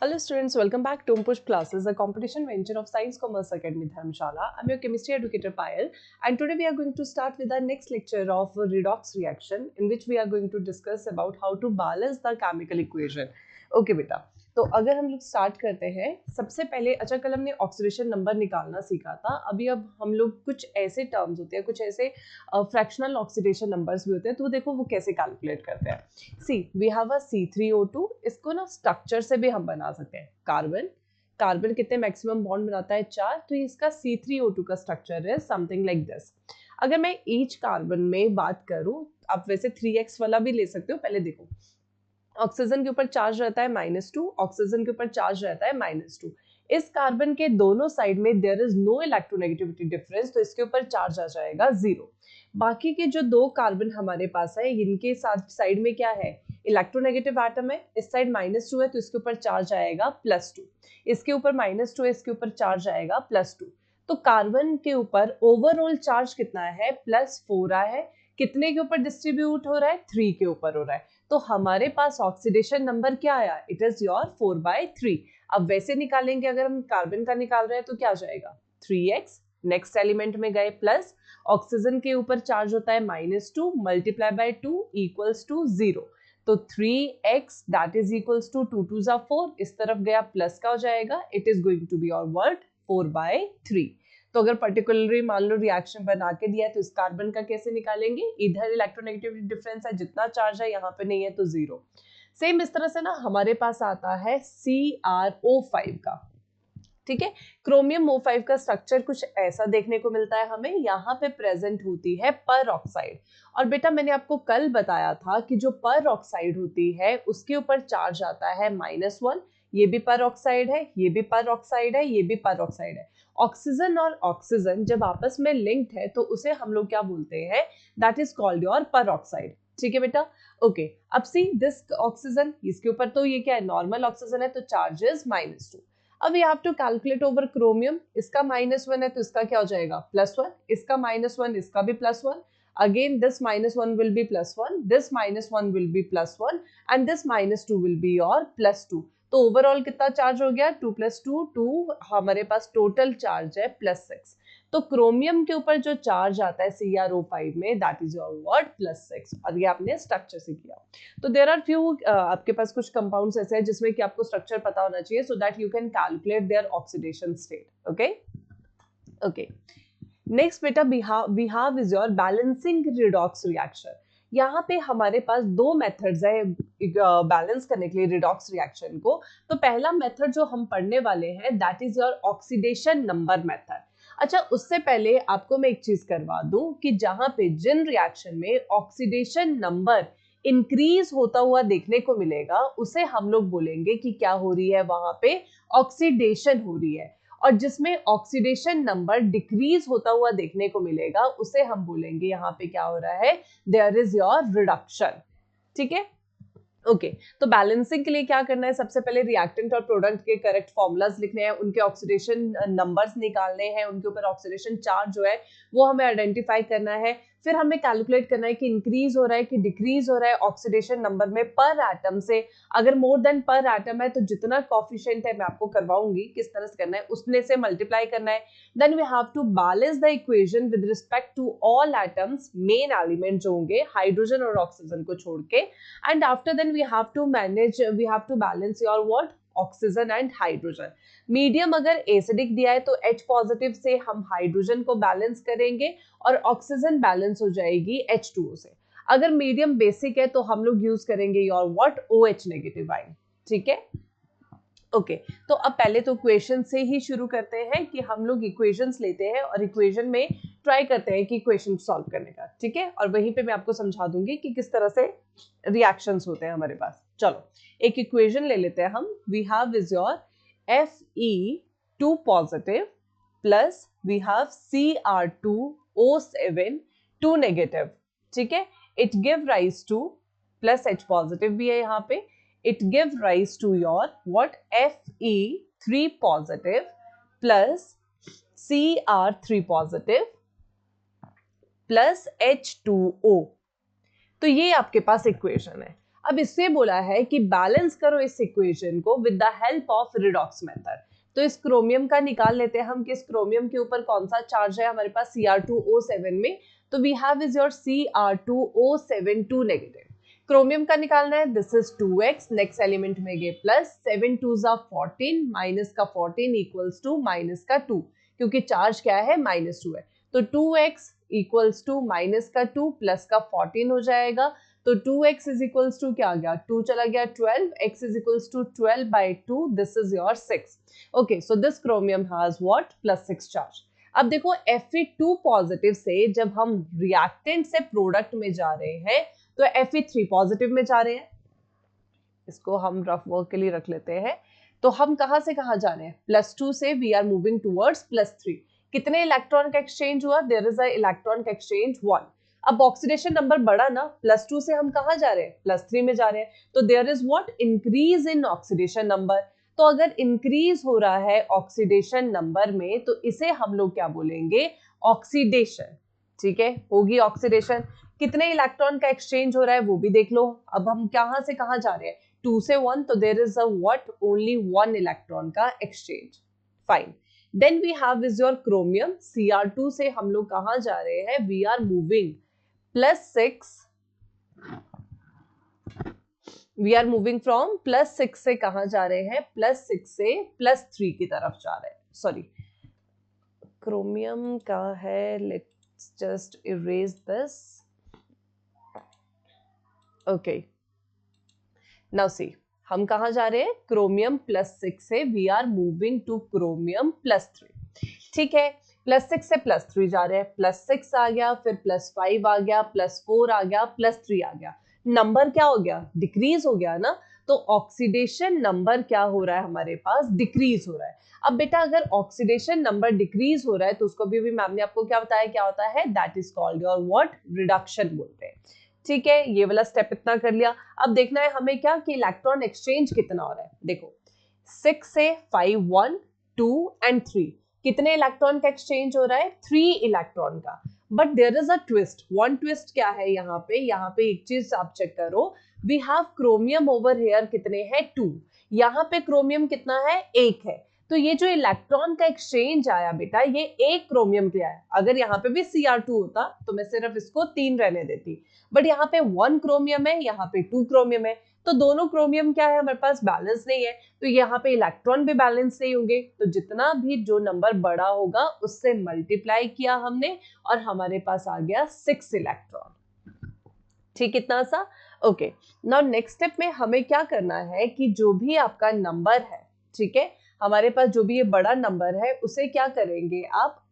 Hello students, welcome back to Push Classes, a competition venture of Science Commerce Academy Dharamshala. I'm your chemistry educator Payal, and today we are going to start with our next lecture of redox reaction, in which we are going to discuss about how to balance the chemical equation. Okay बेटा, तो अगर हम लोग start करते हैं, सबसे पहले अच्छा कल हमने ऑक्सीडेशन नंबर निकालना सीखा था। अभी अब हम लोग कुछ ऐसे टर्म्स होते हैं, कुछ ऐसे फ्रैक्शनल ऑक्सीडेशन नंबर्स भी होते हैं, तो देखो वो कैसे कैलकुलेट करते हैं। सी वी हैव अ C3O2, इसको ना स्ट्रक्चर से भी हम बना सकते हैं। कार्बन कार्बन कितने मैक्सिमम बॉन्ड बनाता है? 4। तो इसका C3O2 का स्ट्रक्चर है समथिंग लाइक दिस। अगर मैं ईच कार्बन में बात करूं, आप वैसे 3x वाला भी ले सकते हो। पहले देखो, ऑक्सीजन के ऊपर चार्ज रहता है -2, ऑक्सीजन के ऊपर चार्ज रहता है -2। इस कार्बन के दोनों साइड में there is no electronegativity difference, तो इसके ऊपर चार्ज आ जाएगा 0। बाकी के जो दो कार्बन हमारे पास है, इनके साथ साइड में क्या है? इलेक्ट्रोनेगेटिव एटम है। इस साइड -2 है, तो इसके ऊपर चार्ज आएगा +2। इसके ऊपर -2 है, इसके ऊपर चार्ज आएगा +2। तो कार्बन के ऊपर ओवरऑल चार्ज कितना है? +4 रहा है। कितने के ऊपर डिस्ट्रीब्यूट हो रहा है? 3 के ऊपर हो रहा है। तो हमारे पास ऑक्सीडेशन नंबर क्या आया? It is your 4/3। अब वैसे निकालेंगे, अगर हम कार्बन का निकाल रहे हैं तो क्या आ जाएगा? 3x। नेक्स्ट एलिमेंट में गए प्लस, ऑक्सीजन के ऊपर चार्ज होता है -2 मल्टीप्लाई बाय 2 इक्वल्स टू 0। तो 3x that is equals to 2 2 जा 4, इस तरफ गया प्लस का हो जाएगा। It is going to be your word 4/3। तो अगर पर्टिकुलरली मान लो रिएक्शन बना के दिया है, तो इस कार्बन का कैसे निकालेंगे? इधर इलेक्ट्रोनेगेटिविटी डिफरेंस है, जितना चार्ज है यहाँ पे नहीं है तो 0। सेम इस तरह से ना हमारे पास आता है CrO5 का। ठीक है, क्रोमियम O5 का स्ट्रक्चर कुछ ऐसा देखने को मिलता है हमें। यहाँ पे प्रेजेंट होती है पर ऑक्साइड। और बेटा मैंने आपको कल बताया था कि जो पर ऑक्साइड होती है उसके ऊपर चार्ज आता है -1। ये भी पर ऑक्साइड है, ये भी पर ऑक्साइड है, ये भी पर ऑक्साइड है। ऑक्सीजन और ऑक्सीजन जब आपस में लिंक्ड है तो उसे हम लोग क्या बोलते हैं? दैट इज कॉल्ड योर पर ऑक्साइड। ठीक है बेटा, ओके। अब सी दिस ऑक्सीजन, इसके ऊपर तो ये क्या है? नॉर्मल ऑक्सीजन है, तो चार्ज इज -2। अब you have to calculate over chromium. इसका -1 है, तो इसका क्या हो जाएगा? +1। इसका -1, इसका भी +1। Again this -1 will be +1, this -1 will be +1 and this -2 will be your +2। तो ओवरऑल कितना चार्ज हो गया? 2 + 2 2। हमारे पास टोटल चार्ज है +6। तो क्रोमियम के ऊपर जो चार्ज आता है CrO5 में, दैट इज योर वर्ड +6। और ये आपने स्ट्रक्चर से किया। तो देयर आर फ्यू, आपके पास कुछ कंपाउंड्स ऐसे हैं जिसमें कि आपको स्ट्रक्चर पता होना चाहिए, so that you can calculate their oxidation state. Okay okay. Next बेटा we have is your balancing redox reaction. यहाँ पे हमारे पास दो मेथड्स है बैलेंस करने के लिए रिडॉक्स रिएक्शन को। तो पहला मेथड जो हम पढ़ने वाले हैं that is your oxidation number method. अच्छा, उससे पहले आपको मैं एक चीज करवा दूं कि जहां पे जिन रिएक्शन में ऑक्सीडेशन नंबर इंक्रीज होता हुआ देखने को मिलेगा, उसे हम लोग बोलेंगे कि क्या हो रही है? वहां पे ऑक्सीडेशन हो रही है। और जिसमें ऑक्सीडेशन नंबर डिक्रीज होता हुआ देखने को मिलेगा, उसे हम बोलेंगे यहाँ पे क्या हो रहा है? There is your reduction. ठीक है, ओके। तो बैलेंसिंग के लिए क्या करना है? सबसे पहले रिएक्टेंट और प्रोडक्ट के करेक्ट फॉर्मूलाज लिखने हैं, उनके ऑक्सीडेशन नंबर्स निकालने हैं, उनके ऊपर ऑक्सीडेशन चार्ज जो है वो हमें आइडेंटिफाई करना है। फिर हमें कैलकुलेट करना है कि इंक्रीज हो रहा है कि डिक्रीज हो रहा है ऑक्सीडेशन नंबर में पर एटम से। अगर मोर देन पर एटम है तो जितना कॉफिशिएंट है मैं आपको करवाऊंगी किस तरह से करना है, उसने से मल्टीप्लाई करना है। Then we have to balance the equation with respect to all atoms, main element जो होंगे हाइड्रोजन और ऑक्सीजन को छोड़ के। And after then we have to balance your what? Oxygen and hydrogen. Medium अगर एसिडिक दिया है तो H पॉजिटिव से हम हाइड्रोजन को बैलेंस करेंगे और ऑक्सीजन बैलेंस हो जाएगी H2O से। अगर मीडियम बेसिक है तो हम लोग यूज करेंगे your what? OH negative ion. ठीक है, ओके। तो अब पहले तो इक्वेशन से ही शुरू करते हैं कि हम लोग इक्वेशंस लेते हैं और इक्वेशन में ट्राई करते हैं कि इक्वेशन सॉल्व करने का। ठीक है, और वहीं पे मैं आपको समझा दूंगी कि किस तरह से रिएक्शंस होते हैं हमारे पास। चलो एक इक्वेशन ले लेते हैं हम। We have is your Fe2 positive plus we have Cr2O7 2 negative. ठीक है, it give rise to plus H positive भी है यहाँ पे। It gives rise to your what? Fe3 positive plus Cr3 positive plus H2O। तो ये आपके पास equation है। अब इससे बोला है कि बैलेंस करो इस इक्वेशन को with the help of redox method. तो इस क्रोमियम का निकाल लेते हैं हम कि इस क्रोमियम के ऊपर कौन सा चार्ज है हमारे पास Cr2O7 में। तो we have is your Cr2O7 2 negative. Chromium का निकालना है, this is 2x, next element में गए प्लस 7 2 14, माइनस का 14 इक्वल्स टू माइनस का 2, क्योंकि चार्ज क्या है -2 है। तो 2x इक्वल्स टू माइनस का 2 प्लस का 14 हो जाएगा। तो 2x इज इक्वल्स टू क्या आ गया, 2 चला गया 12, x is equals to 12 by 2, this is your 6। Okay, so this chromium has what, +6 charge. अब देखो Fe2 पॉजिटिव से जब हम रिएक्टेंट से प्रोडक्ट में जा रहे हैं तो Fe3 पॉजिटिव में जा रहे हैं। इसको हम रफ वर्क के लिए रख लेते हैं। तो हम कहां से कहां जा रहे हैं, +2 से वी आर मूविंग टुवर्ड्स +3। कितने इलेक्ट्रॉन का एक्सचेंज हुआ, देयर इज अ इलेक्ट्रॉन का एक्सचेंज 1। अब ऑक्सीडेशन नंबर बढ़ा ना, +2 से हम कहां जा रहे हैं, +3 में जा रहे हैं। तो there is what, increase in oxidation number. तो अगर इंक्रीज हो रहा है ऑक्सीडेशन नंबर में तो इसे हम लोग क्या बोलेंगे, ऑक्सीडेशन। ठीक है, होगी ऑक्सीडेशन। कितने इलेक्ट्रॉन का एक्सचेंज हो रहा है वो भी देख लो। अब हम कहां से कहां जा रहे हैं, 2 से 1, तो there is a what, only 1 electron का exchange. Fine, then we have is your chromium. Cr2 से हम लोग कहां जा रहे हैं, we are moving +6, we are moving from +6 से कहां जा रहे हैं, +6 से +3 की तरफ जा रहे हैं। सॉरी, क्रोमियम का है, let's just erase this. Okay, now see, हम कहां जा रहे हैं, क्रोमियम +6 से we are moving to chromium +3। ठीक है, +6 से +3 जा रहे हैं, +6 आ गया, फिर +5 आ गया, +4 आ गया, +3 आ गया। नंबर क्या हो गया, डिक्रीज हो गया ना। तो ऑक्सीडेशन नंबर क्या हो रहा है हमारे पास, डिक्रीज हो रहा है। अब बेटा अगर ऑक्सीडेशन नंबर डिक्रीज हो रहा है तो उसको भी मैम ने आपको क्या बताया, क्या होता है, that is called your what, reduction बोलते हैं। ठीक है, ये वाला स्टेप इतना कर लिया। अब देखना है हमें क्या, कि इलेक्ट्रॉन एक्सचेंज कितना हो रहा है। देखो 6 से 5 1 2 एंड 3, कितने इलेक्ट्रॉन का एक्सचेंज हो रहा है, 3 इलेक्ट्रॉन का। But there is a twist, one twist क्या है यहाँ पे एक चीज आप चेक करो, we have chromium over here, कितने हैं, 2। यहाँ पे क्रोमियम कितना है, 1 है। तो ये जो इलेक्ट्रॉन का एक्सचेंज आया बेटा, ये एक क्रोमियम के आया। अगर यहाँ पे भी Cr2 होता तो मैं सिर्फ इसको 3 रहने देती, बट यहाँ पे 1 क्रोमियम है, यहाँ पे 2 क्रोमियम है। तो दोनों क्रोमियम क्या है हमारे पास, बैलेंस नहीं है। तो यहाँ पे इलेक्ट्रॉन भी बैलेंस नहीं होंगे। तो जितना भी जो नंबर बड़ा होगा उससे मल्टीप्लाई किया हमने और हमारे पास आ गया 6 इलेक्ट्रॉन। ठीक, इतना सा। ओके, नाउ नेक्स्ट स्टेप में हमें क्या करना है कि जो भी आपका नंबर है, ठीक है, हमारे पास जो भी ये बड़ा नंबर है उसे क्या करेंगे आप,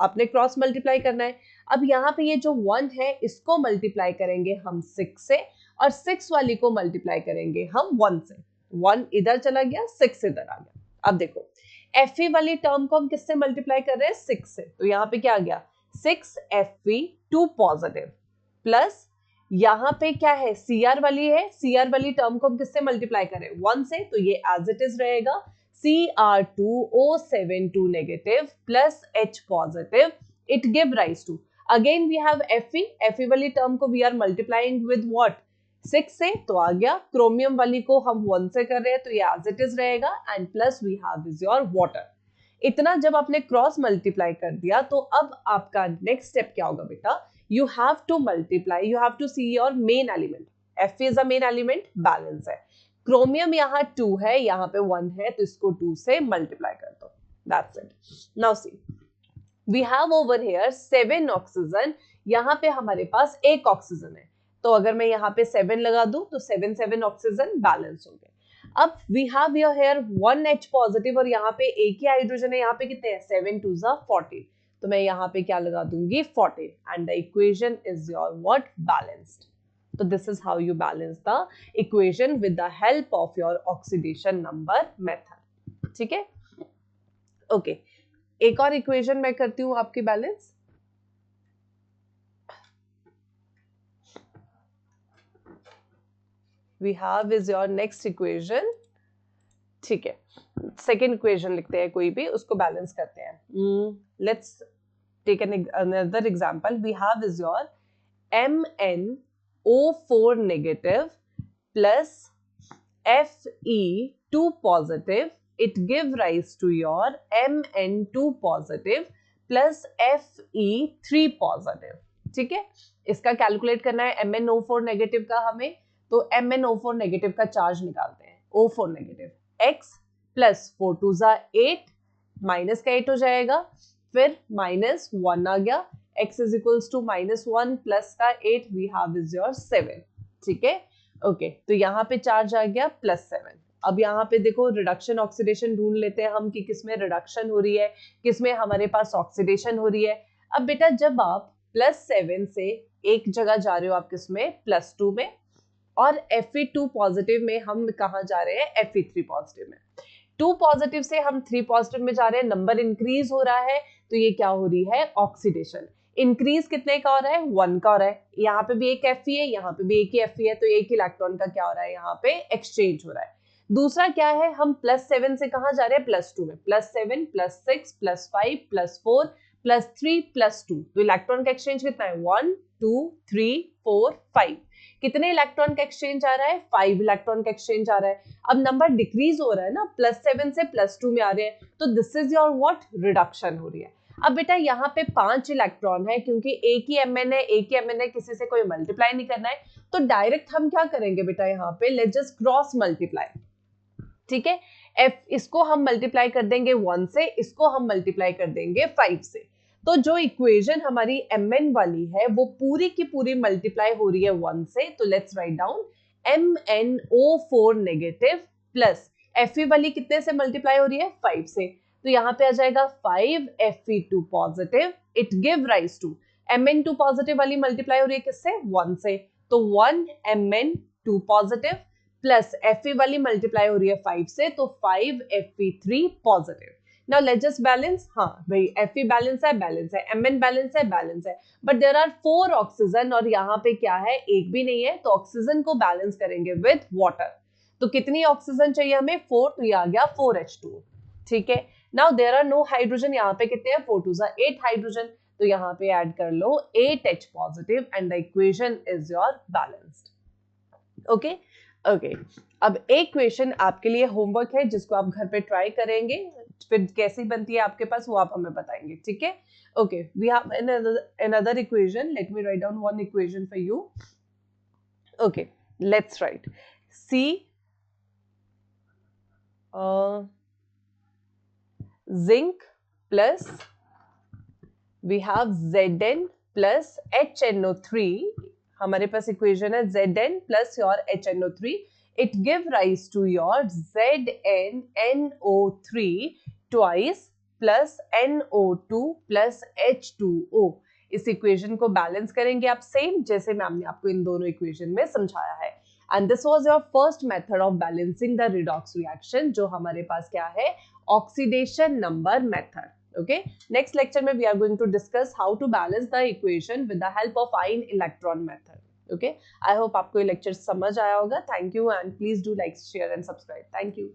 आपने क्रॉस मल्टीप्लाई करना है। अब यहाँ पे ये जो 1 है इसको मल्टीप्लाई करेंगे हम 6 से, और 6 वाली को मल्टीप्लाई करेंगे हम 1 से। 1 इधर चला गया, 6 इधर आ गया। अब देखो Fe वाली टर्म को हम किससे मल्टीप्लाई कर रहे हैं, 6 से। तो यहाँ पे क्या आ गया, 6 Fe2 पॉजिटिव, प्लस यहाँ पे क्या है, Cr वाली है, Cr वाली टर्म को हम किससे मल्टीप्लाई करें, 1 से। तो ये एज इट इज रहेगा, Cr2O7 2 negative plus H positive, it give rise to, again we have Fe वाली टर्म को we are multiplying with what, 6 से। तो आ गया, क्रोमियम वाली को हम 1 से कर रहे हैं तो ये एज इट इज रहेगा, and plus we have is your water. इतना जब आपने क्रॉस मल्टीप्लाई कर दिया तो अब आपका नेक्स्ट स्टेप क्या होगा बेटा, you have to multiply, you have to see your main element. Fe is a main element, balance है। क्रोमियम यहाँ 2 है, यहाँ पे 1 है, तो इसको 2 से मल्टीप्लाई कर दो, that's it. Now see, we have over here 7 oxygen, यहाँ पे हमारे पास 1 ऑक्सीजन है। तो अगर मैं यहाँ पे 7 लगा दूं तो 7 7 ऑक्सीजन बैलेंस हो गए। अब we have here 1 H positive और यहाँ पे एक ही हाइड्रोजन है, यहाँ पे कितने हैं, 7 2 14। तो मैं यहाँ पे क्या लगा दूंगी, 14, and the equation is your what, balanced. तो this is how you balance the equation with the help of your oxidation number method. ठीक है, ओके, एक और इक्वेशन मैं करती हूँ आपकी balance. We have is your next equation. ठीक है, सेकेंड इक्वेशन लिखते हैं कोई भी, उसको बैलेंस करते हैं। Let's take another example. We have is your MnO4 negative plus Fe2 positive, it give rise to your Mn2 positive plus Fe3 positive. ठीक है, इसका कैलकुलेट करना है MnO4 नेगेटिव का हमें, तो MnO4 नेगेटिव का चार्ज निकालते हैं. O4 नेगेटिव, x प्लस 4 2 जा 8, माइनस का 8 हो जाएगा, फिर माइनस 1 आ गया, x is equals to -1 plus का 8 वी हैव इज योर 7. ठीक है, ओके, तो यहाँ पे चार्ज आ गया +7. अब यहाँ पे देखो रिडक्शन ऑक्सीडेशन ढूंढ लेते हैं हम कि किसमें रिडक्शन हो रही है, किसमें हमारे पास ऑक्सीडेशन हो रही है. अब बेटा जब आप +7 से एक जगह जा रहे हो आप किसमें, +2 में, और Fe2 पॉजिटिव में हम कहाँ जा रहे हैं, Fe3 पॉजिटिव में. 2 पॉजिटिव से हम 3 पॉजिटिव में जा रहे हैं, नंबर इंक्रीज हो रहा है, तो ये क्या हो रही है, ऑक्सीडेशन. इंक्रीज कितने का हो रहा है, 1 का हो रहा है. यहाँ पे भी एक Fe है, यहाँ पे भी एक ही Fe है, तो एक ही इलेक्ट्रॉन का क्या हो रहा है, यहाँ पे एक्सचेंज हो रहा है. दूसरा क्या है, हम +7 से कहाँ जा रहे हैं, +2 में. +7 +6 +5 +4 +3 +2, तो इलेक्ट्रॉन का एक्सचेंज कितना है, 1 2 3 4 5. कितने इलेक्ट्रॉन का एक्सचेंज आ रहा है, 5 इलेक्ट्रॉन का एक्सचेंज आ रहा है. अब नंबर डिक्रीज हो रहा है ना, +7 से +2 में आ रहे हैं, तो this is your what, reduction हो रही है. अब बेटा यहाँ पे 5 इलेक्ट्रॉन है, क्योंकि एक ही Mn है, एक ही Mn है, किसी से कोई मल्टीप्लाई नहीं करना है, तो डायरेक्ट हम क्या करेंगे बेटा, यहाँ पे लेट्स जस्ट क्रॉस मल्टीप्लाई. ठीक है, इसको हम मल्टीप्लाई कर देंगे 1 से, इसको हम मल्टीप्लाई कर देंगे 5 से. तो जो इक्वेशन हमारी Mn वाली है वो पूरी की पूरी मल्टीप्लाई हो रही है 1 से, तो let's write down MnO4 negative plus Fe वाली कितने से मल्टीप्लाई हो रही है, 5 से, तो यहाँ पे आ जाएगा 5 Fe2 positive, it give rise to Mn2 positive वाली मल्टीप्लाई हो रही है किससे, 1 से, तो 1 Mn2 पॉजिटिव प्लस Fe वाली मल्टीप्लाई हो रही है 5 से, तो 5 Fe3 positive. Now let's just balance. हाँ भाई, Fe बैलेंस है, बैलेंस है, Mn बैलेंस है, बैलेंस है, बट देयर आर 4 ऑक्सीजन और यहाँ पे क्या है, एक भी नहीं है, तो ऑक्सीजन को बैलेंस करेंगे विद वाटर. तो कितनी ऑक्सीजन चाहिए हमें, 4, तो ये आ गया 4H2. ठीक है, now there are no hydrogen, यहाँ पे कितने हैं, 4 2 जा 8 हाइड्रोजन, तो यहाँ पे ऐड कर लो 8H positive and the equation is your balanced. Okay okay, अब एक क्वेश्चन आपके लिए होमवर्क है जिसको आप घर पे ट्राई करेंगे, फिर कैसी बनती है आपके पास वो आप हमें बताएंगे. ठीक है, okay, we have another equation. Let me write down one equation for you. Okay, let's write. C zinc plus we have Zn plus HNO3. हमारे पास इक्वेशन है Zn plus your HNO3. It give rise to your ZnNO3 twice plus NO2 plus H2O. इस equation को balance करेंगे आप same जैसे ma'am ने आपको इन दोनों इक्वेशन में समझाया है. And this was your first method of balancing the redox reaction, जो हमारे पास क्या है, oxidation number method. Okay, next lecture में we are going to discuss how to balance the equation with the help of ion electron method. Okay, I hope आपको ये lecture समझ आया होगा. Thank you and please do like, share and subscribe. Thank you.